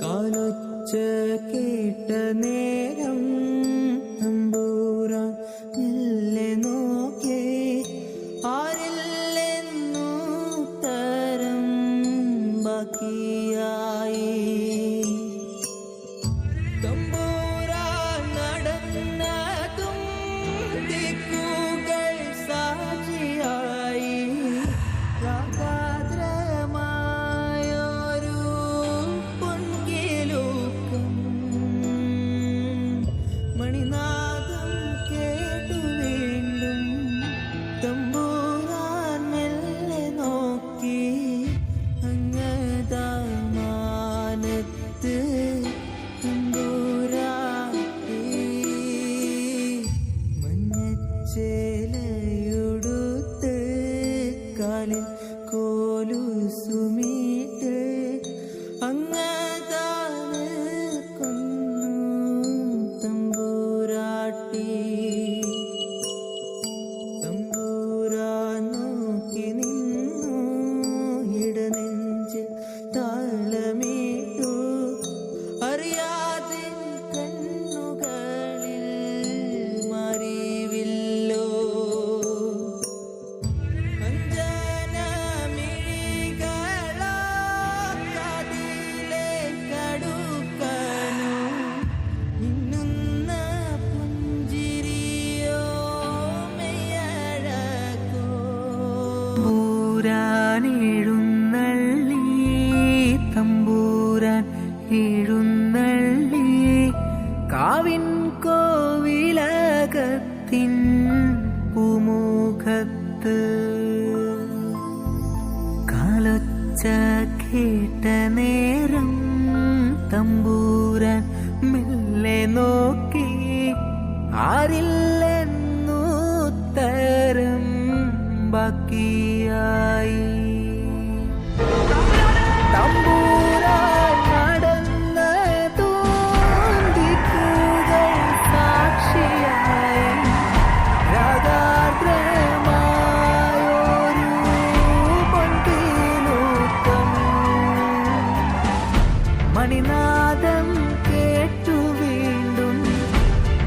കാലൊച്ച കേട്ട നേരം തമ്പൂരാൻ മെല്ലെ നോക്കേ ആരില്ലെന്നു തരം ബാക്കിയായി. തമ്പൂരാൻ നടന്നതും ദിക്കുകൾ സാക്ഷിയായി. രാഗാദ്രമായൊരു പൊൻകിലുക്കം മണിനാദം കേട്ടു വീണ്ടും. തമ്പൂരാൻ മെല്ലെ നോക്കി അങ്ങതാമാനത്ത് തമ്പൂരാട്ടി. മഞ്ഞച്ചേലയുടുത്ത് കാലിൽ കോലുസുമീട്ട് അങ്ങതാണ് കൊന്നു തമ്പൂരാട്ടി. തമ്പൂരാൻ നോക്കി നിന്നു ഇടനെഞ്ചിൽ താളമേറ്റു. അറിയാതെ കണ്ണുകളിൽ മറിവില്ലോ അഞ്ജനമിഴികളാതിലെ കടുക്കനു മിന്നുന്ന പുഞ്ചിരിയോ മെയ്യഴകോ. തമ്പൂരാൻ എഴുന്നള്ളി, തമ്പൂരാൻ എഴുന്നള്ളി കാവിൻ കോവിലകത്തിൻ പൂമുഖത്ത്. കാലൊച്ച കേട്ട നേരം തമ്പൂരാൻ മെല്ലെ നോക്കി ആരില്ലെന്നു തരം ബാക്കിയായി. തമ്പൂരാൻ നടന്നതും ദിക്കുകൾ സാക്ഷിയായി. രാഗാർദ്രമായൊരു പൊൻകിലുക്കം മണിനാദം കേട്ടു വീണ്ടും.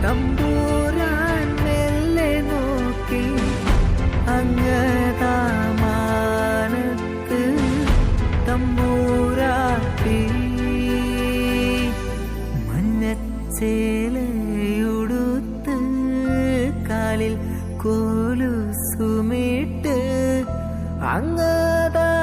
തമ്പൂരാൻ മെല്ലെ നോക്കി അങ്ങതാമാനത്ത് തമ്പൂരാട്ടി. മഞ്ഞച്ചേലയുടുത്ത് കാലിൽ കോലുസുമിട്ട് അങ്ങതാ